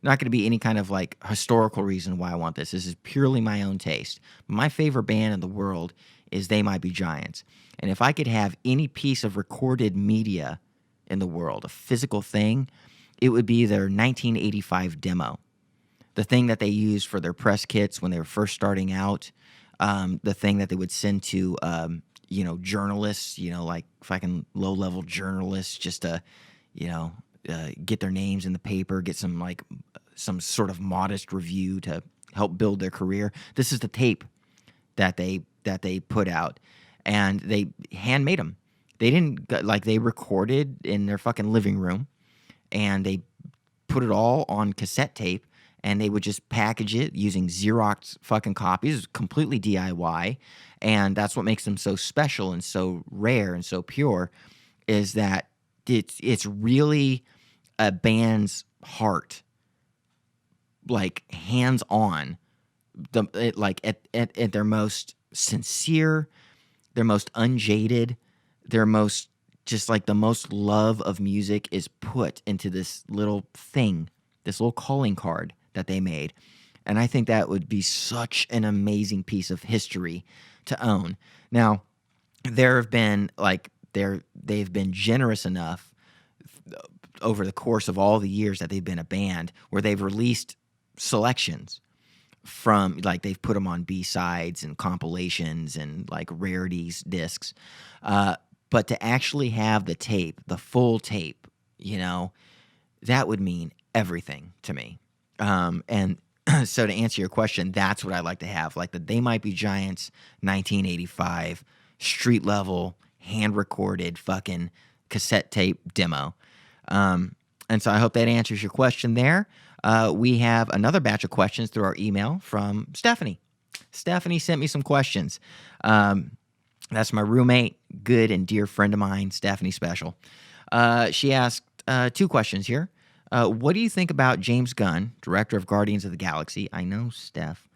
not going to be any kind of like historical reason why I want this. This is purely my own taste. My favorite band in the world is They Might Be Giants. And if I could have any piece of recorded media in the world, a physical thing, it would be their 1985 demo. The thing that they used for their press kits when they were first starting out, the thing that they would send to, journalists, like fucking low-level journalists just to, get their names in the paper, get some sort of modest review to help build their career. This is the tape that they put out, and they handmade them. They didn't they recorded in their fucking living room, and they put it all on cassette tape, and they would just package it using Xerox fucking copies, completely DIY. And that's what makes them so special and so rare and so pure, is that it's really a band's heart, like hands on, at their most sincere, their most unjaded, their most just like the most love of music is put into this little thing, this little calling card that they made. And I think that would be such an amazing piece of history to own. Now, there have been they've been generous enough over the course of all the years that they've been a band where they've released selections from, like, they've put them on B-sides and compilations and like rarities discs. But to actually have the tape, the full tape, that would mean everything to me. And so to answer your question, that's what I'd like to have, like the They Might Be Giants 1985 street level hand recorded fucking cassette tape demo. And so I hope that answers your question there. We have another batch of questions through our email from Stephanie. Stephanie sent me some questions. That's my roommate, good and dear friend of mine, Stephanie Special. She asked 2 questions here. What do you think about James Gunn, director of Guardians of the Galaxy? I know, Steph.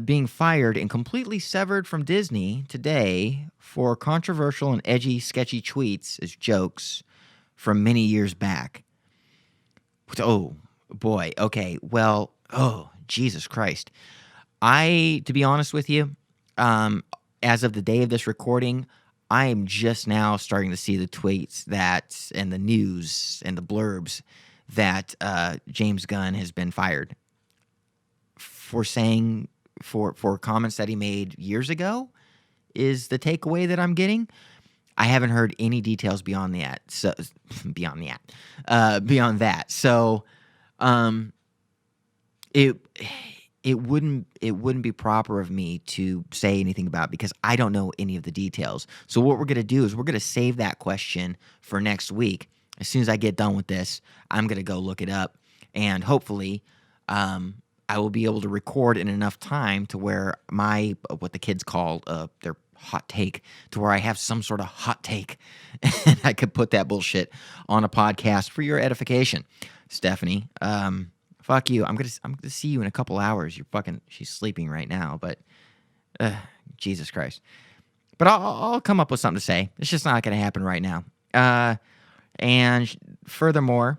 Being fired and completely severed from Disney today for controversial and edgy, sketchy tweets as jokes from many years back. Oh, boy. Okay. Well, Jesus Christ. To be honest with you, as of the day of this recording, I am just now starting to see the tweets and the news and the blurbs that James Gunn has been fired for comments that he made years ago is the takeaway that I'm getting. I haven't heard any details beyond that. So beyond that. So it wouldn't be proper of me to say anything about it because I don't know any of the details. So what we're going to do is we're going to save that question for next week. As soon as I get done with this, I'm going to go look it up, and hopefully I will be able to record in enough time to where what the kids call their hot take, to where I have some sort of hot take and I could put that bullshit on a podcast for your edification. Stephanie, fuck you. I'm gonna see you in a couple hours. She's sleeping right now, but Jesus Christ. But I'll come up with something to say. It's just not gonna happen right now. And furthermore,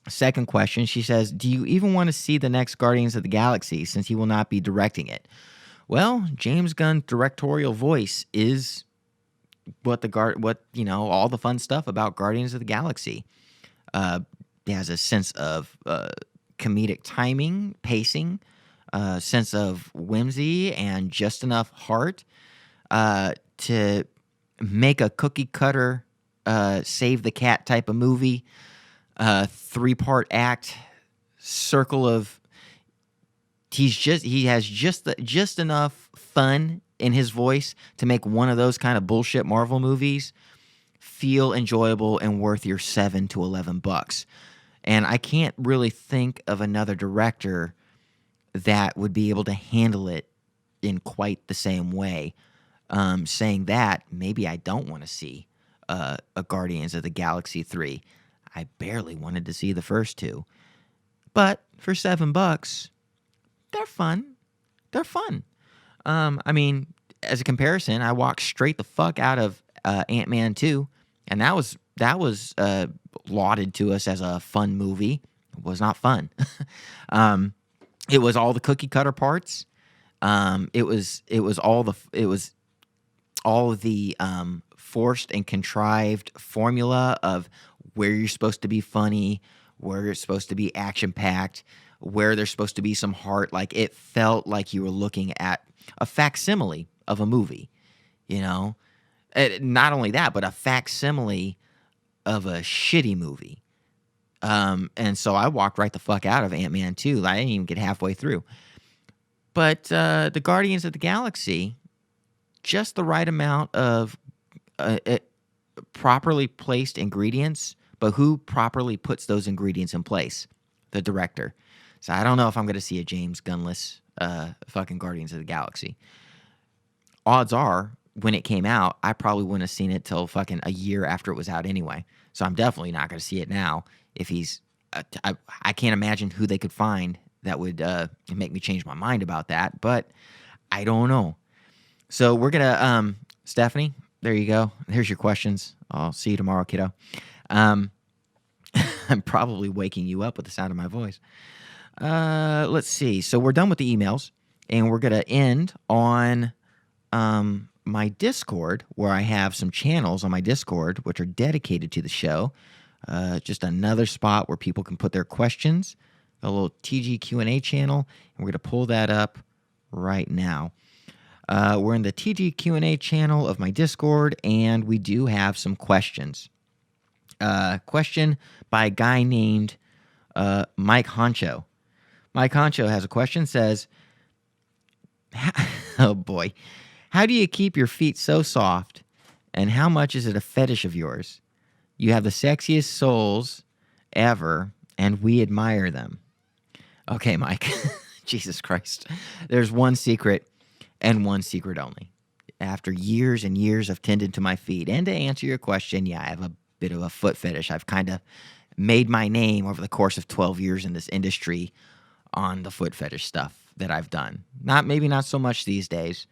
second question, she says, do you even want to see the next Guardians of the Galaxy since he will not be directing it? Well, James Gunn's directorial voice is all the fun stuff about Guardians of the Galaxy. He has a sense of comedic timing, pacing, sense of whimsy, and just enough heart to make a cookie cutter save the cat type of movie, 3-part act, circle of. He has just enough fun in his voice to make one of those kind of bullshit Marvel movies feel enjoyable and worth your $7 to $11. And I can't really think of another director that would be able to handle it in quite the same way. Saying that, maybe I don't want to see a Guardians of the Galaxy 3. I barely wanted to see the first 2. But for $7, they're fun. They're fun. I mean, as a comparison, I walked straight the fuck out of Ant-Man 2, and that was lauded to us as a fun movie. It was not fun. It was all the cookie cutter parts. It was all the forced and contrived formula of where you're supposed to be funny, where you're supposed to be action packed, where there's supposed to be some heart. Like, it felt like you were looking at a facsimile of a movie, Not only that, but a facsimile of a shitty movie. And so I walked right the fuck out of Ant-Man 2. I didn't even get halfway through. But the Guardians of the Galaxy, just the right amount of properly placed ingredients, but who properly puts those ingredients in place? The director. So I don't know if I'm going to see a James Gunn-less fucking Guardians of the Galaxy. Odds are, when it came out, I probably wouldn't have seen it till fucking a year after it was out anyway. So I'm definitely not going to see it now. If he's, I can't imagine who they could find that would make me change my mind about that. But I don't know. So we're gonna, Stephanie, there you go. Here's your questions. I'll see you tomorrow, kiddo. I'm probably waking you up with the sound of my voice. Let's see. So we're done with the emails, and we're gonna end on my Discord, where I have some channels on my Discord which are dedicated to the show. Just another spot where people can put their questions. A little TGQ&A channel, and we're gonna pull that up right now. We're in the TGQ&A channel of my Discord, and we do have some questions. Question by a guy named Mike Honcho. Mike Honcho has a question, says, oh boy, how do you keep your feet so soft, and how much is it a fetish of yours? You have the sexiest soles ever, and we admire them. Okay, Mike, Jesus Christ. There's one secret, and one secret only. After years and years of tending to my feet, and to answer your question, yeah, I have a bit of a foot fetish. I've kind of made my name over the course of 12 years in this industry on the foot fetish stuff that I've done. Maybe not so much these days.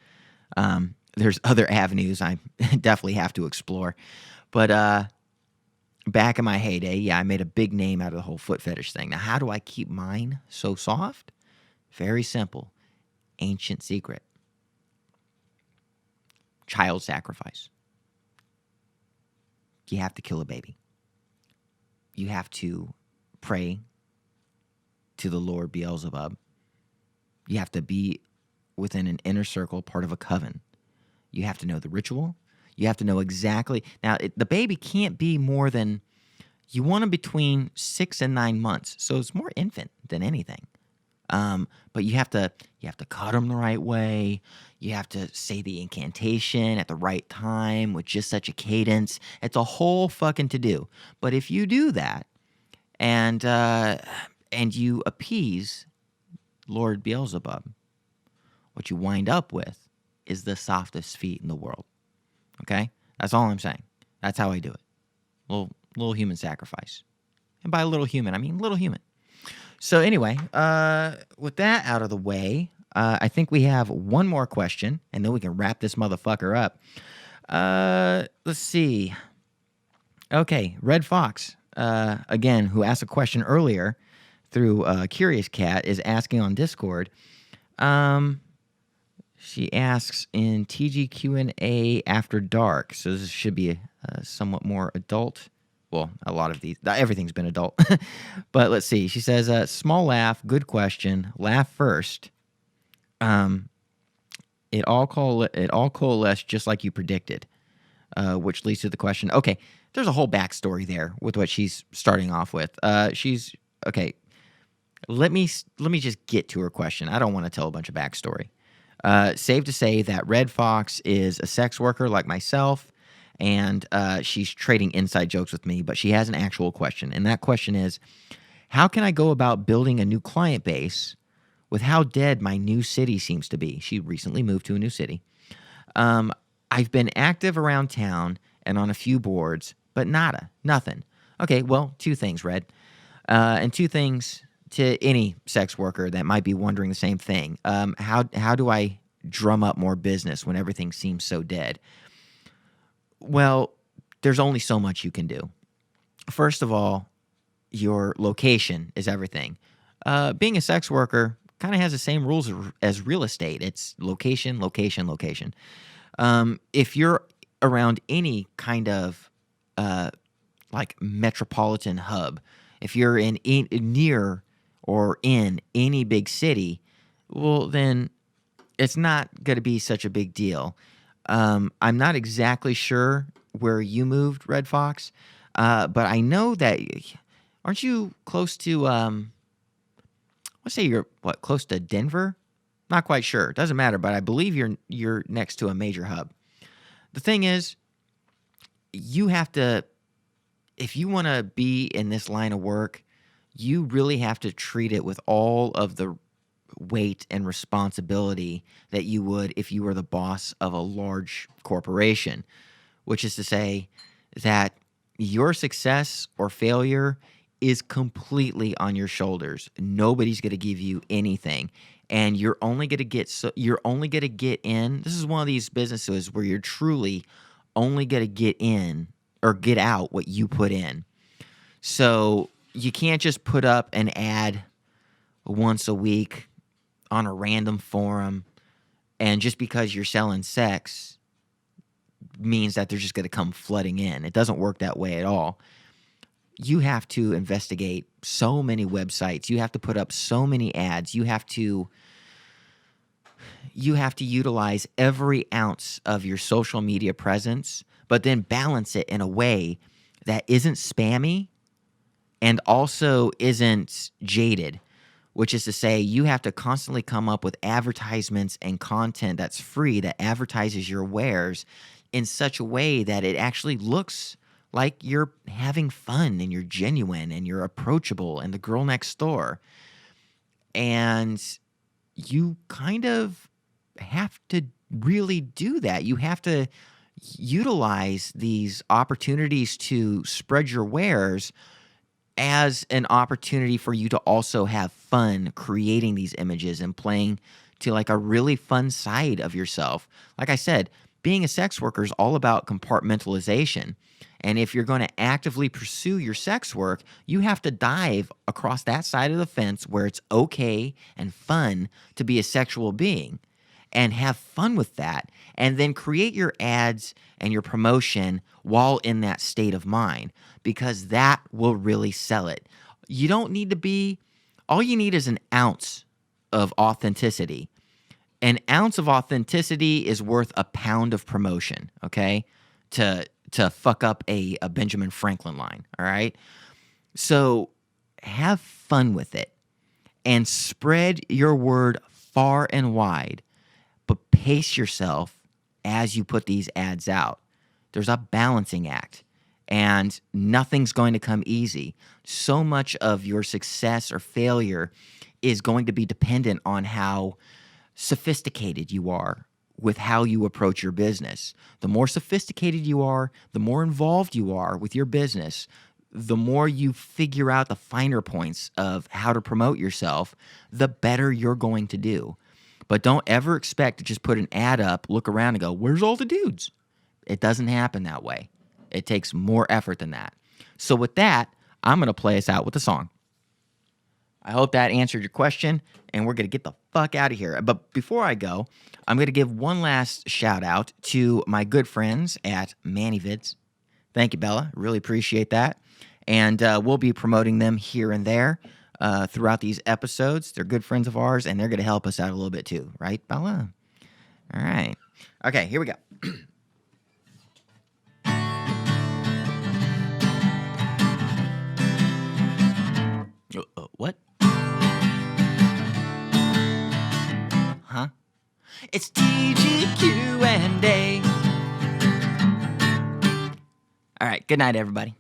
There's other avenues I definitely have to explore. But back in my heyday, yeah, I made a big name out of the whole foot fetish thing. Now, how do I keep mine so soft? Very simple. Ancient secret. Child sacrifice. You have to kill a baby. You have to pray to the Lord Beelzebub. You have to be within an inner circle, part of a coven. You have to know the ritual. You have to know exactly. Now, the baby can't be more than, you want them between 6 and 9 months. So it's more infant than anything. But you have to cut them the right way. You have to say the incantation at the right time with just such a cadence. It's a whole fucking to-do. But if you do that, and you appease Lord Beelzebub, what you wind up with is the softest feet in the world. Okay? That's all I'm saying. That's how I do it. Little human sacrifice. And by little human, I mean little human. So anyway, with that out of the way, I think we have one more question, and then we can wrap this motherfucker up. Let's see. Okay, Red Fox, again, who asked a question earlier through Curious Cat, is asking on Discord. She asks in TGQ&A After Dark, so this should be a somewhat more adult. Well, a lot of these, everything's been adult. But let's see. She says, small laugh, good question, laugh first. It all coalesced just like you predicted, which leads to the question. Okay, there's a whole backstory there with what she's starting off with. Okay. Let me just get to her question. I don't want to tell a bunch of backstory. Safe to say that Red Fox is a sex worker like myself, and she's trading inside jokes with me, but she has an actual question. And that question is, how can I go about building a new client base with how dead my new city seems to be? She recently moved to a new city. I've been active around town and on a few boards, but nothing. Okay, well, two things, Red. And two things to any sex worker that might be wondering the same thing. How do I drum up more business when everything seems so dead? Well, there's only so much you can do. First of all, your location is everything. Being a sex worker kind of has the same rules as real estate. It's location, location, location. If you're around any kind of like metropolitan hub, if you're near or in any big city, well, then it's not going to be such a big deal. I'm not exactly sure where you moved, Red Fox, but I know that, aren't you close to, let's say you're, close to Denver? Not quite sure. Doesn't matter, but I believe you're next to a major hub. The thing is, you have to, if you want to be in this line of work, you really have to treat it with all of the weight and responsibility that you would if you were the boss of a large corporation, which is to say that your success or failure is completely on your shoulders. Nobody's going to give you anything, and you're only going to get in. This is one of these businesses where you're truly only going to get in or get out what you put in. So you can't just put up an ad once a week on a random forum, and just because you're selling sex means that they're just going to come flooding in. It doesn't work that way at all. You have to investigate so many websites. You have to put up so many ads. You have to utilize every ounce of your social media presence, but then balance it in a way that isn't spammy and also isn't jaded, which is to say you have to constantly come up with advertisements and content that's free that advertises your wares in such a way that it actually looks like you're having fun and you're genuine and you're approachable and the girl next door. And you kind of have to really do that. You have to utilize these opportunities to spread your wares as an opportunity for you to also have fun creating these images and playing to like a really fun side of yourself. Like I said, being a sex worker is all about compartmentalization. And if you're going to actively pursue your sex work, you have to dive across that side of the fence where it's okay and fun to be a sexual being and have fun with that. And then create your ads and your promotion while in that state of mind, because that will really sell it. You don't need to be, all you need is an ounce of authenticity. An ounce of authenticity is worth a pound of promotion, okay? To fuck up a Benjamin Franklin line, all right? So have fun with it and spread your word far and wide, but pace yourself as you put these ads out. There's a balancing act, and nothing's going to come easy. So much of your success or failure is going to be dependent on how sophisticated you are with how you approach your business. The more sophisticated you are, the more involved you are with your business, the more you figure out the finer points of how to promote yourself, the better you're going to do. But don't ever expect to just put an ad up, look around and go, where's all the dudes? It doesn't happen that way. It takes more effort than that. So with that, I'm going to play us out with a song. I hope that answered your question, and we're going to get the fuck out of here. But before I go, I'm going to give one last shout out to my good friends at ManyVids. Thank you, Bella. Really appreciate that. And we'll be promoting them here and there throughout these episodes. They're good friends of ours, and they're going to help us out a little bit too. Right, Bella? All right. Okay, here we go. What? Huh? It's TGQ&A. All right, good night, everybody.